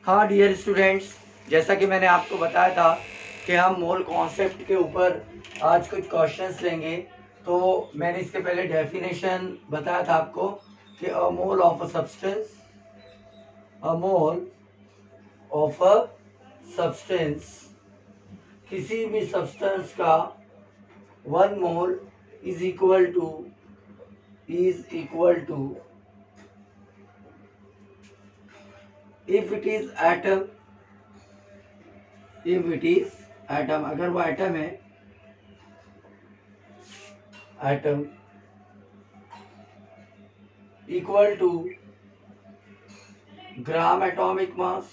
हाँ dear students, जैसा कि मैंने आपको बताया था कि हम मोल कॉन्सेप्ट के ऊपर आज कुछ क्वेश्चंस लेंगे। तो मैंने इसके पहले डेफिनेशन बताया था आपको कि a mole of a substance, a mole of a substance, किसी भी सब्सटेंस का 1 mole is equal to if it is atom, अगर वो एटम है, atom equal to gram atomic mass,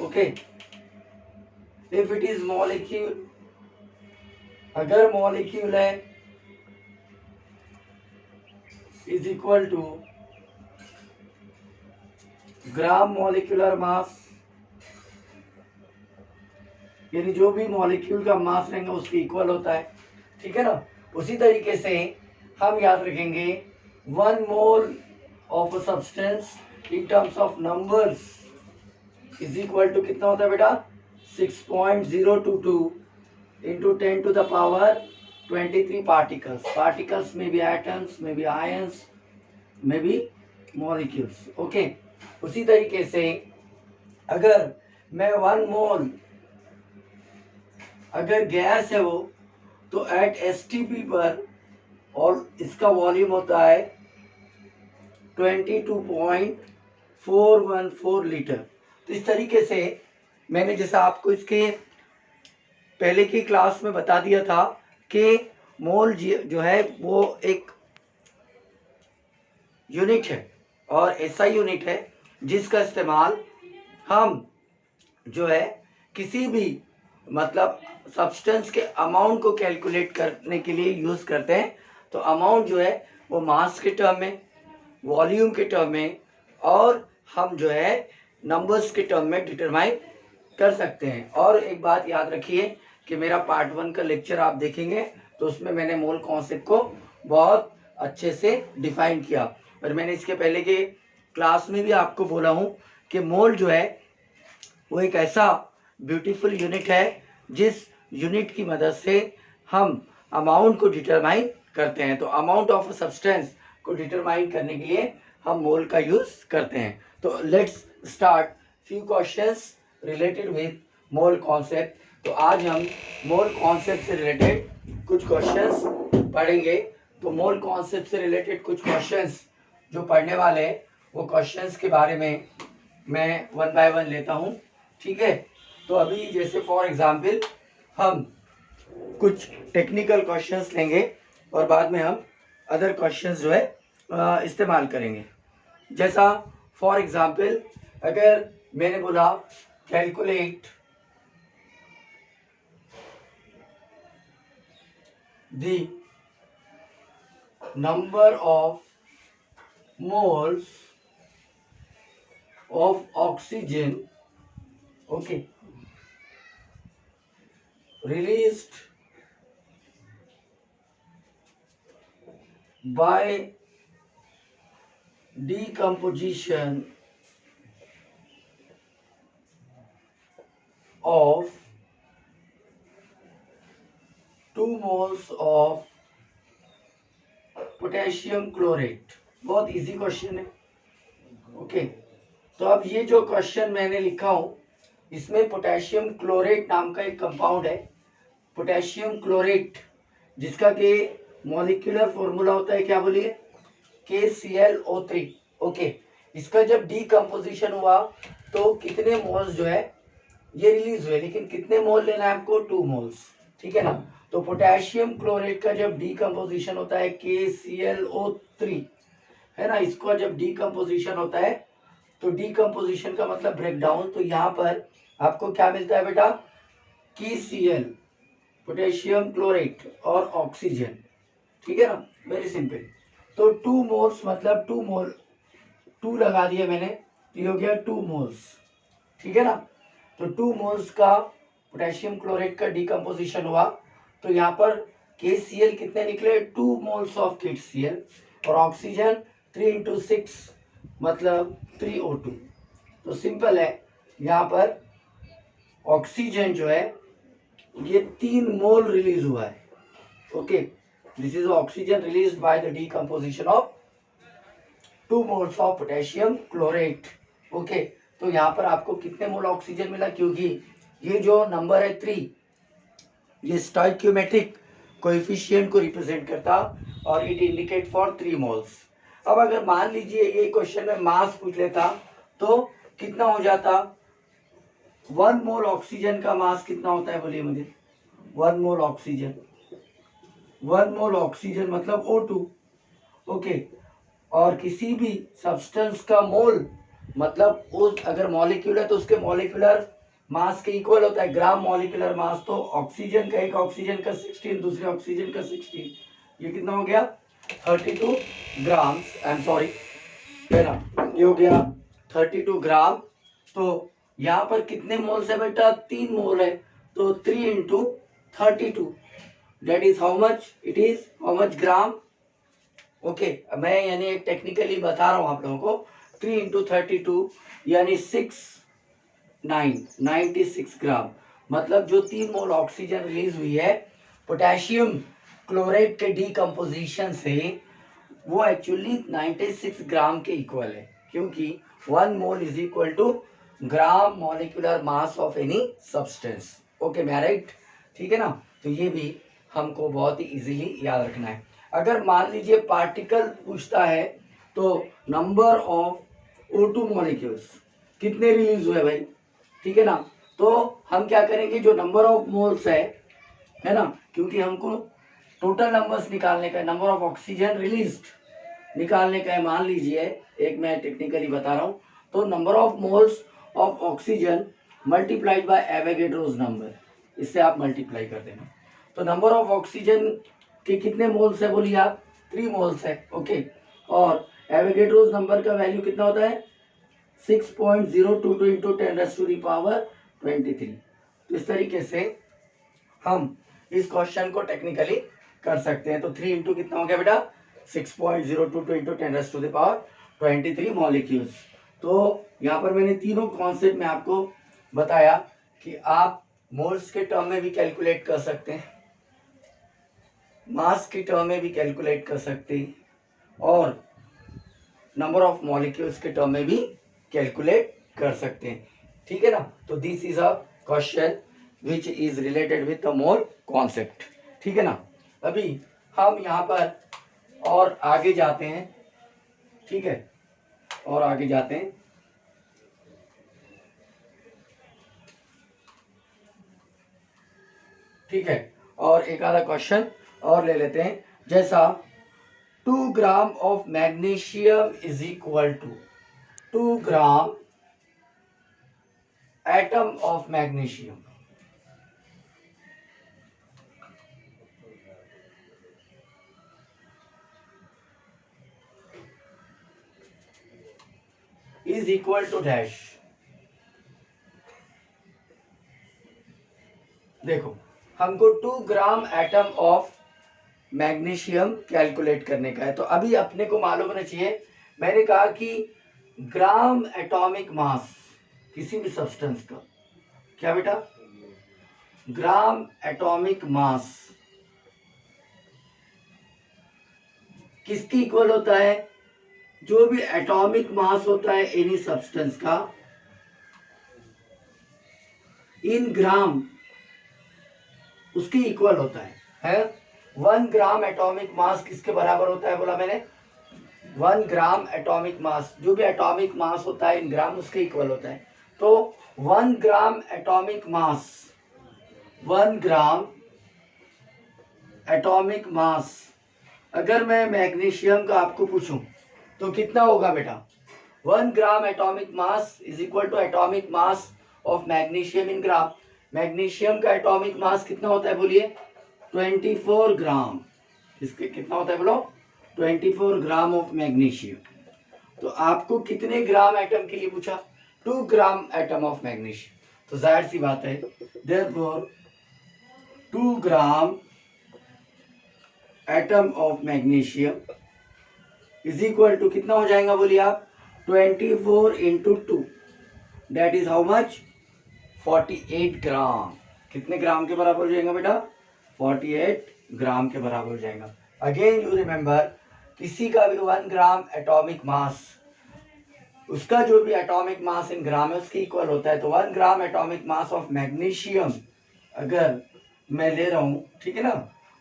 okay. If it is molecule, अगर molecule है, is equal to gram molecular mass, यानी जो भी मॉलिक्यूल का मास रहेगा उसके इक्वल होता है, ठीक है ना। उसी तरीके से हम याद रखेंगे 1 mole of a substance in terms of numbers is equal to कितना होता है बेटा, 6.022 into 10 to the power 23 particles. Particles may be atoms, may be ions, may be molecules. Okay. उसी तरीके से अगर मैं 1 मोल, अगर गैस है वो, तो एट एसटीपी पर, और इसका वॉल्यूम होता है 22.414 लीटर। तो इस तरीके से मैंने जैसा आपको इसके पहले की क्लास में बता दिया था कि मोल जो है वो एक यूनिट है, और ऐसा यूनिट है जिसका इस्तेमाल हम जो है किसी भी मतलब सब्सटेंस के अमाउंट को कैलकुलेट करने के लिए यूज़ करते हैं। तो अमाउंट जो है वो मास के टर्म में, वॉल्यूम के टर्म में, और हम जो है नंबर्स के टर्म में डिटरमाइन कर सकते हैं। और एक बात याद रखिए कि मेरा पार्ट 1 का लेक्चर आप देखेंगे तो उसमें मैंने मोल कॉन्सेप्ट को बहुत अच्छे से डिफाइन किया। और मैंने इसके पहले के क्लास में भी आपको बोला हूँ कि मोल जो है वो एक ऐसा ब्यूटीफुल यूनिट है जिस यूनिट की मदद से हम अमाउंट को डिटरमाइन करते हैं। तो अमाउंट ऑफ सब्सटेंस को डिटरमाइन करने के लिए हम मोल का यूज़ करते हैं। तो let's start few questions related with mole concept. तो आज हम मोल कॉन्सेप्ट से रिलेटेड कुछ क्वेश्चंस पढ़ेंगे। तो मोल कॉन्सेप्ट से रिलेटेड कुछ क्वेश्चंस जो पढ़ने वाले हैं वो क्वेश्चंस के बारे में मैं 1 बाय 1 लेता हूँ, ठीक है। तो अभी जैसे फॉर एग्जांपल हम कुछ टेक्निकल क्वेश्चंस लेंगे और बाद में हम अदर क्वेश्चंस जो है इस्तेमाल करेंगे। जैसा फॉर एग्जांपल अगर मैंने बोला calculate the number of moles of oxygen, okay, released by decomposition of 2 moles of potassium chlorate. बहुत इजी क्वेश्चन है, ओके। तो अब ये जो क्वेश्चन मैंने लिखा हूँ इसमें पोटेशियम क्लोरेट नाम का एक कंपाउंड है, पोटेशियम क्लोरेट, जिसका कि मॉलिक्यूलर फॉर्मूला होता है, क्या बोलिए, KClO3, ओके। इसका जब डीकम्पोजिशन हुआ तो कितने मोल्स जो है ये रिलीज हुए, लेकिन कितने मोल लेना है आपको, 2 मोल्स, ठीक है ना। तो पोटेशियम क्लोरेट का जब डीकम्पोजिशन होता है KClO3, है ना, इसका जब डीकम्पोजिशन होता है तो डीकम्पोजिशन का मतलब ब्रेकडाउन। तो यहाँ पर आपको क्या मिलता है बेटा, KCl पोटेशियम क्लोरेट और ऑक्सीजन, ठीक है ना, वेरी सिंपल। तो 2 मोल्स मतलब 2 मोल, 2 लगा दिया मैंने तो ये हो गया 2 मोल्स, ठीक है ना। तो 2 मोल्स का पोटेशियम क्लोरेट का डीकम्पोजिशन हुआ तो यहाँ पर KCl कितने निकले, 2 मोल्स ऑफ KCl, और ऑक्सीजन 3 इंटू 6 मतलब 3O2। तो सिंपल है, यहाँ पर ऑक्सीजन जो है ये 3 मोल रिलीज हुआ है। Okay, this is oxygen release by the decomposition of 2 moles of potassium chlorate. Okay, तो यहाँ पर आपको कितने मोल ऑक्सीजन मिला, क्योंकि ये जो नंबर है 3 ये स्टोइकियोमेट्रिक कोएफिशिएंट को रिप्रेजेंट करता और इट इंडिकेट फॉर 3 मोल्स। अब अगर मान लीजिए ये क्वेश्चन में मास पूछ लेता तो कितना हो जाता, 1 मोल ऑक्सीजन का मास कितना होता है बोलिए मुझे। 1 मोल ऑक्सीजन, 1 मोल ऑक्सीजन मतलब O2। ओके, और किसी भी सब्सटेंस का मोल मतलब उस अगर मॉलिक्यूल है तो उसके मॉलिक्यूलर मास के इक्वल होता है ग्राम मॉलिक्यूलर मास। तो ऑक्सीजन का, एक ऑक्सीजन का 16, दूसरे ऑक्सीजन का 16, ये कितना हो गया 32 ग्राम, आई एम सॉरी, है ना, ये हो गया 32 ग्राम। तो यहाँ पर कितने मोल्स है बेटा, 3 मोल है, तो 3 into 32 that is how much, it is how much gram. Okay, मैं यानी एक टेक्निकली बता रहा हूँ आप लोगों को। 3 इंटू 32 यानी 96 ग्राम, मतलब जो 3 मोल ऑक्सीजन रिलीज हुई है पोटेशियम क्लोराइड के डीकम्पोजिशन से, वो एक्चुअली 96 ग्राम के इक्वल है, क्योंकि 1 mole is equal to gram molecular mass of any substance. Okay, मैं राइट, ठीक है ना। तो ये भी हमको बहुत ही इजीली याद रखना है। अगर मान लीजिए पार्टिकल पूछता है तो नंबर ऑफ O2 मॉलिक्यूल्स कितने रिलीज हुए भाई, ठीक है ना। तो हम क्या करेंगे, जो नंबर ऑफ मोल्स है ना, क्योंकि हमको टोटल नंबर्स निकालने का है, नंबर ऑफ ऑक्सीजन रिलीज्ड निकालने का है। मान लीजिए एक मैं टेक्निकली बता रहा हूँ, तो number of moles of oxygen multiplied by Avogadro's number, इससे आप मल्टीप्लाई कर देना। तो नंबर ऑफ ऑक्सीजन के कितने मोल्स है बोलिए आप, 3 मोल्स है। ओके, और एवोगैड्रोस नंबर का वैल्यू कितना होता है 6.022 इंटू 10⁻23। तो इस तरीके से हम इस क्वेश्चन को टेक्निकली कर सकते हैं। तो 3 इंटू कितना हो गया बेटा 6.022 इंटू 10⁻23 मॉलिक्यूल्स। तो यहाँ पर मैंने तीनों कॉन्सेप्ट में आपको बताया कि आप मोल्स के टर्म में भी कैलकुलेट कर सकते हैं, मास के टर्म में भी कैलकुलेट कर सकते हैं, और नंबर ऑफ मॉलिक्यूल्स के टर्म में भी कैलकुलेट कर सकते हैं, ठीक है ना। तो this is a question which is related with the mole concept, ठीक है ना। अभी हम यहाँ पर और आगे जाते हैं, ठीक है, और आगे जाते हैं। ठीक है, और एक आधा क्वेश्चन और ले लेते हैं, जैसा 2 gram of magnesium is equal to 2 gram atom of magnesium is equal to dash. देखो, हमको 2 gram atom of magnesium calculate करने का है। तो अभी अपने को मालूम होना चाहिए, मैंने कहा कि ग्राम एटॉमिक मास किसी भी सब्सटेंस का, क्या बेटा, ग्राम एटॉमिक मास किसकी इक्वल होता है, जो भी एटॉमिक मास होता है एनी सब्सटेंस का इन ग्राम उसकी इक्वल होता है 1 ग्राम एटॉमिक मास किसके बराबर होता है बोला मैंने, 1 ग्राम एटॉमिक मास, जो भी एटॉमिक मास होता है इन ग्राम उसके इक्वल होता है। तो 1 ग्राम एटॉमिक मास, 1 ग्राम एटॉमिक मास अगर मैं मैग्नीशियम का आपको पूछूं तो कितना होगा बेटा, 1 gram atomic mass is equal to atomic mass of magnesium in gram. Magnesium का एटॉमिक मास कितना होता है बोलिए 24 ग्राम। इसके कितना होता है बोलो 24 ग्राम ऑफ मैग्नीशियम। तो आपको कितने ग्राम एटम के लिए पूछा, 2 ग्राम एटम ऑफ मैग्नीशियम। तो जाहिर सी बात है therefore 2 gram atom of magnesium is equal to कितना हो जाएगा बोलिए आप 24 into 2 that is how much 48 gram. कितने ग्राम के बराबर हो जाएगा बेटा 48 ग्राम के बराबर हो जाएगा। अगेन यू रिमेंबर किसी का भी 1 ग्राम एटॉमिक मास उसका जो भी एटॉमिक मास इन ग्राम है उसके इक्वल होता है। तो 1 gram atomic mass of magnesium अगर मैं ले रहा हूँ ठीक है ना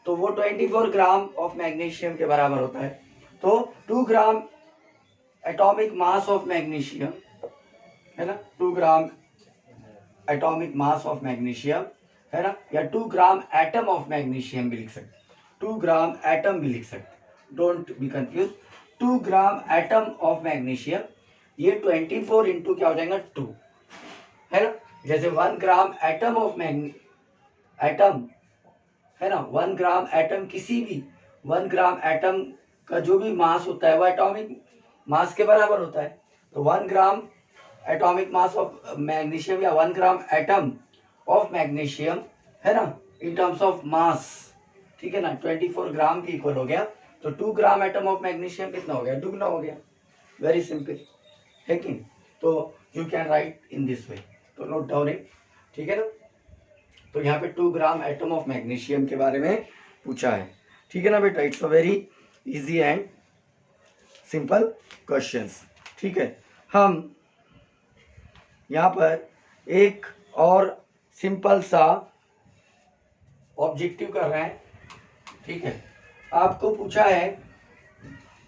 तो वो 24 ग्राम ऑफ मैग्नीशियम के बराबर होता है। तो 2 ग्राम एटॉमिक मास ऑफ मैग्नीशियम है ना 2 ग्राम एटॉमिक मास ऑफ मैग्नीशियम है ना या 2 ग्राम एटम ऑफ मैग्नीशियम भी लिख सकते 2 ग्राम एटम भी लिख सकते don't be confuse 2 gram atom of magnesium ये 24 इंटू क्या हो जाएगा 2 है ना। जैसे 1 ग्राम एटम ऑफ एटम है ना 1 ग्राम एटम किसी भी 1 ग्राम एटम का जो भी मास होता है वो एटॉमिक मास के बराबर होता है। तो 1 gram atomic mass of magnesium या 1 ग्राम एटम ऑफ मैग्नीशियम है ना इन टर्म्स ऑफ मास ठीक है ना 24 ग्राम के इक्वल हो गया। तो 2 ग्राम एटम ऑफ मैग्नीशियम कितना हो गया दुगना हो गया। वेरी सिंपल है कि तो you can write in this way तो नोट डाउन इट ठीक है ना। तो यहाँ पे 2 ग्राम एटम ऑफ मैग्नीशियम के बारे में पूछा है ठीक है ना बेटा। It's a very easy and simple questions ठीक है। हम यहाँ पर एक और सिंपल सा ऑब्जेक्टिव कर रहे हैं ठीक है। आपको पूछा है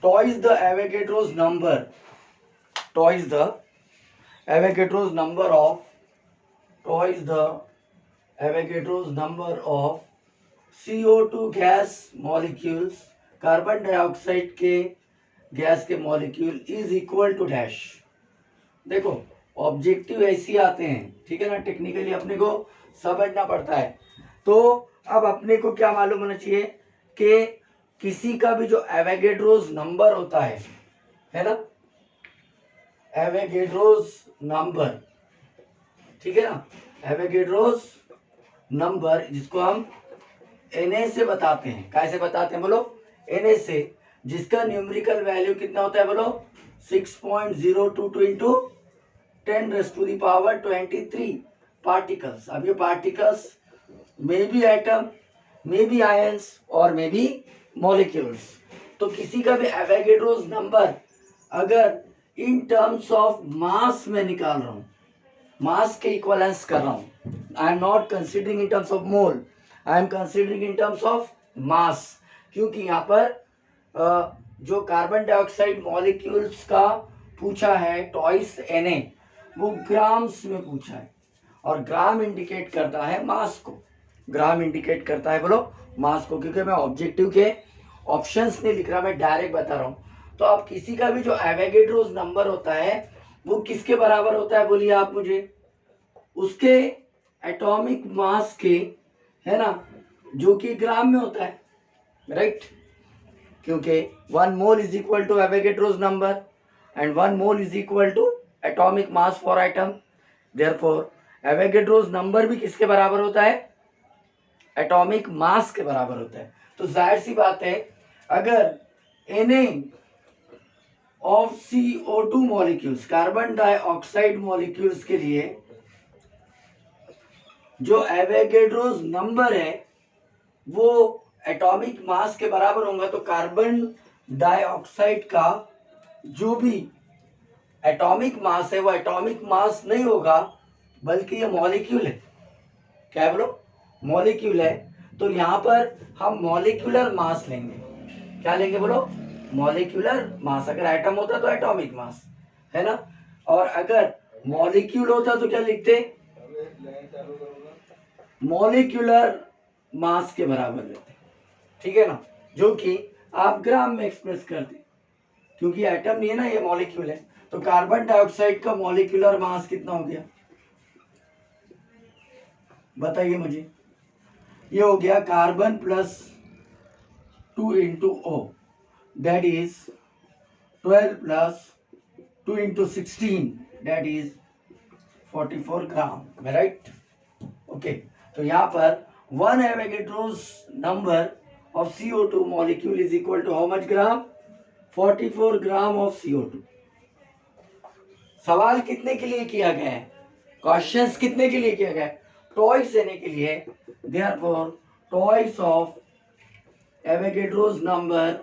twice the Avogadro's number twice the Avogadro's number of twice the Avogadro's number of CO2 gas molecules carbon dioxide के गैस के molecule is equal to dash. देखो ऑब्जेक्टिव ऐसे आते हैं ठीक है ना टेक्निकली अपने को समझना पड़ता है। तो अब अपने को क्या मालूम होना चाहिए कि किसी का भी जो एवोगैड्रोस नंबर होता है ना एवोगैड्रोस नंबर ठीक है ना एवोगैड्रोस नंबर जिसको हम Na से बताते हैं कैसे बताते हैं बोलो Na से जिसका न्यूमेरिकल वैल्यू कितना होता है बोलो 6.022 इंटू 10⁻23 पार्टिकल्स। अब ये particles may be atom may be ions और मे बी मॉलिक्यूल्स। तो किसी का भी एवोगैड्रोस नंबर अगर इन टर्म्स ऑफ मास में निकाल रहा हूँ मास के इक्वलेंस कर रहा हूँ I am not considering in terms of mole I am considering in terms of mass क्योंकि यहाँ पर जो कार्बन डाइऑक्साइड मॉलिक्यूल्स का पूछा है टॉइस Na वो ग्राम्स में पूछा है और ग्राम इंडिकेट करता है मास को ग्राम इंडिकेट करता है बोलो मास को क्योंकि मैं ऑब्जेक्टिव के ऑप्शंस नहीं लिख रहा मैं डायरेक्ट बता रहा हूँ। तो अब किसी का भी जो एवोगैड्रोस नंबर होता है वो किसके बराबर होता है बोलिए आप मुझे उसके एटॉमिक मास के है ना जो कि ग्राम में होता है राइट क्योंकि 1 mole is equal to Avogadro's number and 1 mole is equal to atomic mass for atom therefore Avogadro's number भी किसके बराबर होता है एटॉमिक मास के बराबर होता है। तो जाहिर सी बात है अगर Na of CO2 molecules carbon dioxide molecules के लिए जो एवोगैड्रोस नंबर है वो एटॉमिक मास के बराबर होगा तो कार्बन डाइऑक्साइड का जो भी एटॉमिक मास है वो एटॉमिक मास नहीं होगा बल्कि ये मॉलिक्यूल है। क्या बोलो मॉलिक्यूल है। तो यहाँ पर हम मॉलिक्यूलर मास लेंगे क्या लेंगे बोलो मॉलिक्यूलर मास। अगर एटम होता तो एटॉमिक मास है ना और अगर मॉलिक्यूल होता तो क्या लिखते मॉलिक्यूलर मास के बराबर लेते ठीक है ना जो कि आप ग्राम में एक्सप्रेस करते क्योंकि एटम नहीं है ना ये मॉलिक्यूल है। तो कार्बन डाइऑक्साइड का मॉलिक्यूलर मास कितना हो गया बताइए मुझे। ये हो गया carbon plus 2 into O that is 12 plus 2 into 16 that is 44 gram right okay. तो यहाँ पर 1 Avogadro's number of CO2 molecule is equal to how much gram 44 gram of CO2। सवाल कितने के लिए किया गया है, क्वेश्चंस कितने के लिए किया गया है, टॉइस देने के लिए। Therefore twice of Avogadro's number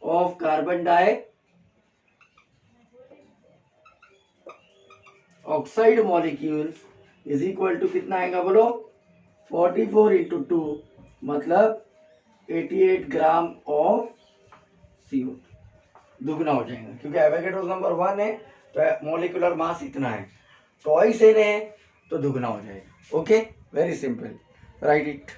of carbon dioxide molecules is equal to कितना आएगा बोलो, 44 इंटू 2 मतलब 88 ग्राम ऑफ CO2। दुगना हो जाएगा क्योंकि एवोगैड्रोस नंबर 1 है तो मॉलिक्यूलर मास इतना है, टॉइस एन है तो दुगना हो जाएगा। Okay, very simple, write it.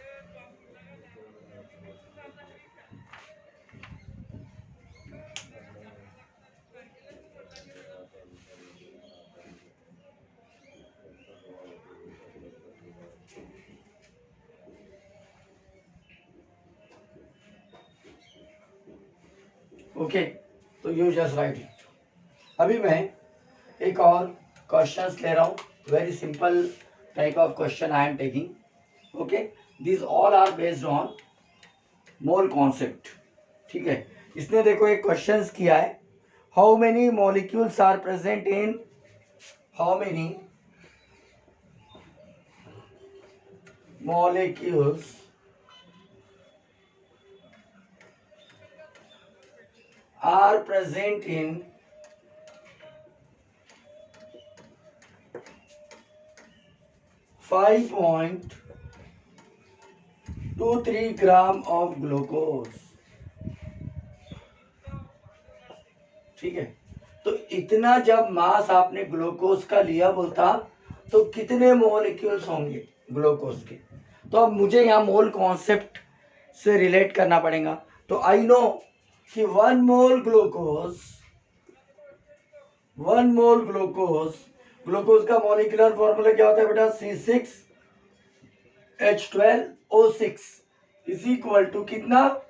Okay, तो यू जस्ट राइट इट। अभी मैं एक और क्वेश्चंस ले रहा हूँ, very simple type of question I am taking. Okay, this all are based on mole concept. ठीक है, इसने देखो एक क्वेश्चंस किया है, how many molecules are present in, how many molecules are present in 5.23 gram of glucose. ठीक है, तो इतना जब मास आपने ग्लूकोज का लिया बोलता तो कितने मॉलिक्यूल्स होंगे ग्लूकोज के। तो अब मुझे यहाँ मोल कॉन्सेप्ट से रिलेट करना पड़ेगा। तो आई नो कि 1 मोल ग्लूकोज, 1 मोल ग्लूकोज, ग्लूकोज का मॉलिक्यूलर फॉर्मूला क्या होता है बेटा, C6H12O6 इज इक्वल टू कितना,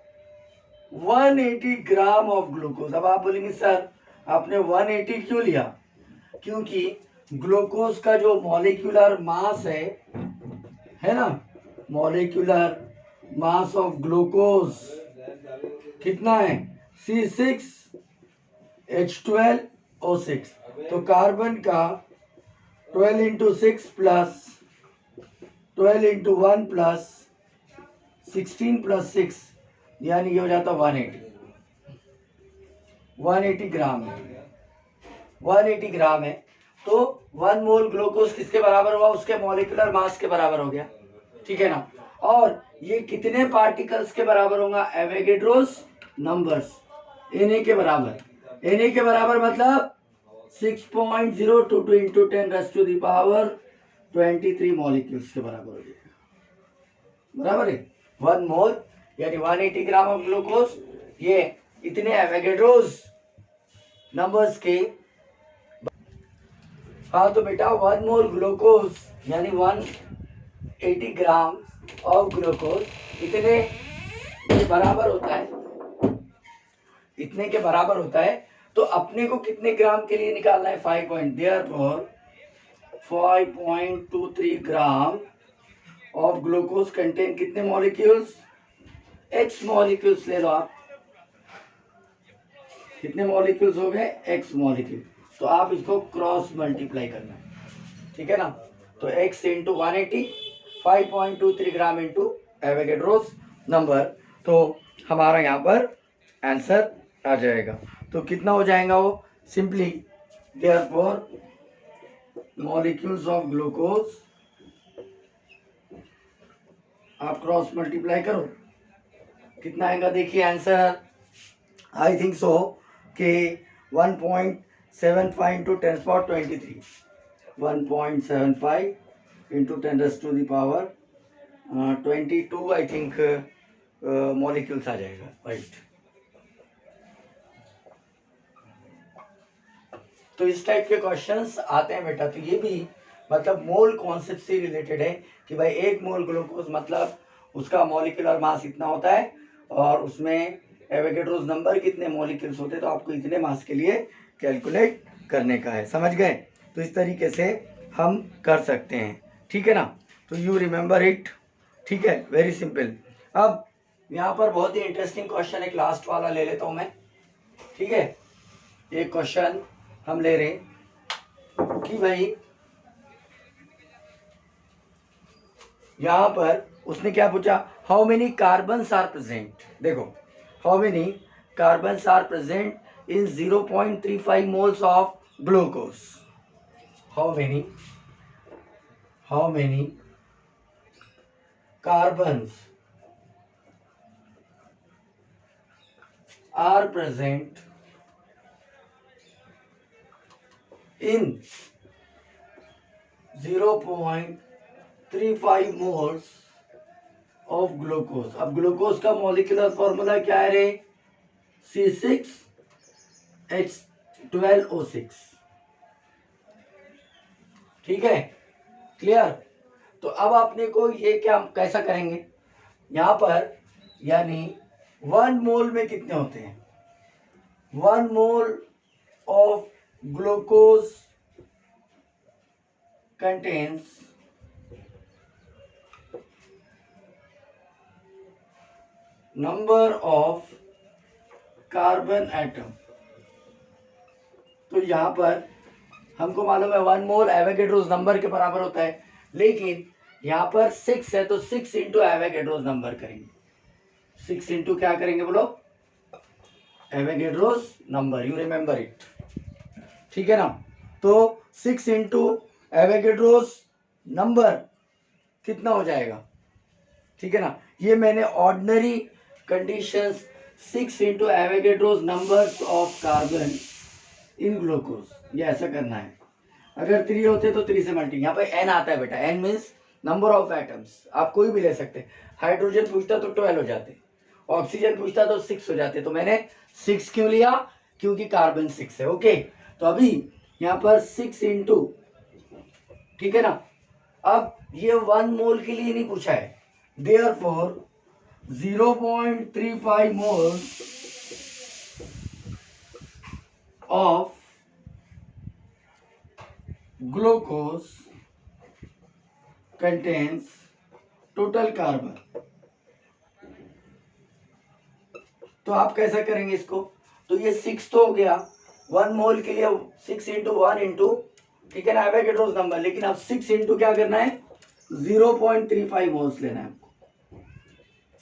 180 ग्राम ऑफ ग्लूकोज। अब आप बोलेंगे सर आपने 180 क्यों लिया, क्योंकि ग्लूकोज का जो मॉलिक्यूलर मास है ना, मॉलिक्यूलर मास ऑफ ग्लूकोज कितना है, C6H12O6। तो कार्बन का 12 into 6 plus 12 into 1 plus 16 plus 6 यानी ये हो जाता 180 ग्राम है, 180 ग्राम है। तो 1 मोल ग्लूकोज किसके बराबर हुआ, उसके मॉलिक्यूलर मास के बराबर हो गया। ठीक है ना, और ये कितने पार्टिकल्स के बराबर होगा, एवोगैड्रोस नंबर्स Na के बराबर, Na के बराबर मतलब 6.022 इंटू 10⁻23 मॉलिक्यूल्स के बराबर हो जाएगा। बराबर है, 1 मोल यानी 180 ग्राम ऑफ ग्लूकोज, ये इतने एवोगैड्रोस नंबर्स के। हाँ तो बेटा 1 मोल ग्लूकोज यानी 180 ग्राम ऑफ ग्लूकोज इतने के बराबर होता है, इतने के बराबर होता है। तो अपने को कितने ग्राम के लिए निकालना है, 5.23 ग्राम ऑफ ग्लूकोज कंटेन कितने मॉलिक्यूल्स, x मॉलिक्यूल्स ले लो आप, कितने मॉलिक्यूल्स हो गए, x मॉलिक्यूल। तो आप इसको क्रॉस मल्टीप्लाई करना है, ठीक है ना। तो x into 180, 5.23 gram into Avogadro's number, तो हमारा यहाँ पर आंसर आ जाएगा। तो कितना हो जाएगा वो, simply therefore molecules of glucose, आप क्रॉस मल्टीप्लाई करो कितना आएगा, देखिए आंसर आई थिंक सो कि 1.75 into 10⁻23, 1.75 into 10⁻22 I think molecules आ जाएगा, राइट। तो इस टाइप के क्वेश्चंस आते हैं बेटा। तो ये भी मतलब मोल कॉन्सेप्ट से रिलेटेड है कि भाई 1 मोल ग्लूकोज मतलब उसका मॉलिक्यूलर मास इतना होता है और उसमें एवोगैड्रोस नंबर कितने मॉलिक्यूल्स होते हैं, तो आपको इतने मास के लिए कैलकुलेट करने का है, समझ गए। तो इस तरीके से हम कर सकते हैं, ठीक है ना। तो यू रिमेंबर इट, ठीक है, वेरी सिंपल। अब यहाँ पर बहुत ही इंटरेस्टिंग क्वेश्चन एक लास्ट वाला ले लेता हूँ मैं। ठीक है, एक क्वेश्चन हम ले रहे कि भाई यहां पर उसने क्या पूछा, how many carbons are present. देखो, how many carbons are present in 0.35 moles of glucose. हाउ मेनी कार्बन्स are present in 0.35 moles of glucose। अब ग्लूकोज का मॉलिक्यूलर फॉर्मूला क्या है रे, C6H12O6। ठीक है, क्लियर। तो अब आपने को ये क्या कैसा करेंगे, यहां पर यानी 1 मोल में कितने होते हैं, 1 mole of glucose contains number of carbon atom. तो यहां पर हमको मालूम है 1 मोल एवोगैड्रोस नंबर के बराबर होता है, लेकिन यहां पर 6 है तो 6 इंटू एवोगैड्रोस नंबर करेंगे। 6 इंटू क्या करेंगे बोलो, Avogadro's number, you remember it. ठीक है ना, तो 6 इंटू एवोगैड्रोस नंबर कितना हो जाएगा, ठीक है ना। ये मैंने ordinary conditions 6 into Avogadro's number of carbon in glucose, ये ऐसा करना है। अगर 3 होते तो 3 से मल्टी, यहाँ पे n आता है बेटा, n means number of atoms, आप कोई भी ले सकते। हाइड्रोजन पूछता तो 12 हो जाते, ऑक्सीजन पूछता तो 6 हो जाते, तो मैंने 6 क्यों लिया, क्योंकि कार्बन 6 है। ओके, तो अभी यहाँ पर 6 इंटू, ठीक है ना। अब ये 1 मोल के लिए नहीं पूछा है, therefore 0.35 mole of glucose contains total carbon. तो आप कैसा करेंगे इसको, तो ये 6 तो हो गया, 1 मोल के लिए 6 इंटू 1 इंटू, ठीक है ना, एवोगैड्रोस नंबर, लेकिन अब 6 इंटू क्या करना है, 0.35 मोल्स लेना है आपको।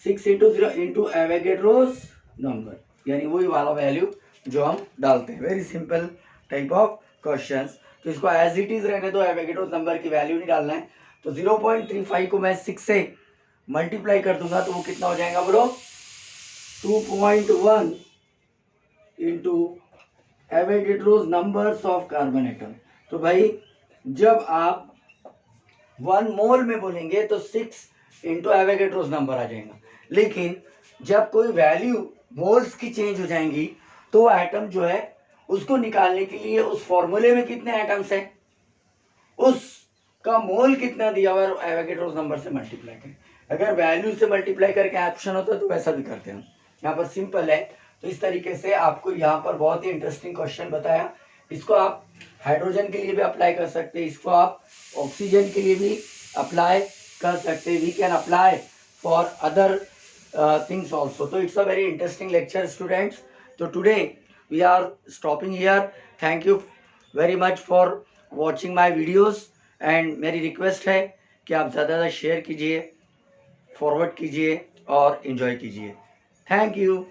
6 इंटू 0 इंटू एवोगैड्रोस नंबर, यानी वही वाला वैल्यू जो हम डालते हैं। Very simple type of questions. तो इसको एज इट इज रहने दो, एवोगैड्रोस नंबर की वैल्यू नहीं डालना है। तो 0.35 को मैं 6 से मल्टीप्लाई कर दूंगा तो वो कितना हो जाएगा बोलो, 2.1 into Avogadro's numbers of carbon atom. तो भाई जब आप 1 मोल में बोलेंगे तो 6 इंटू एवोगैड्रोस नंबर आ जाएगा, लेकिन जब कोई वैल्यू मोल्स की चेंज हो जाएंगी तो एटम जो है उसको निकालने के लिए उस फॉर्मूले में कितने एटम्स हैं, उसका मोल कितना दिया हुआ है, एवोगैड्रोस नंबर से मल्टीप्लाई करें। अगर वैल्यू से मल्टीप्लाई करके ऑप्शन होता है तो वैसा भी करते हैं, यहाँ पर सिंपल है। तो इस तरीके से आपको यहाँ पर बहुत ही इंटरेस्टिंग क्वेश्चन बताया। इसको आप हाइड्रोजन के लिए भी अप्लाई कर सकते हैं, इसको आप ऑक्सीजन के लिए भी अप्लाई कर सकते हैं। We can apply for other things also. So it's a very interesting lecture, students. So today we are stopping here. Thank you very much for watching my videos. And मेरी request है कि आप ज़्यादा ज़्यादा share कीजिए, forward कीजिए और enjoy कीजिए। Thank you.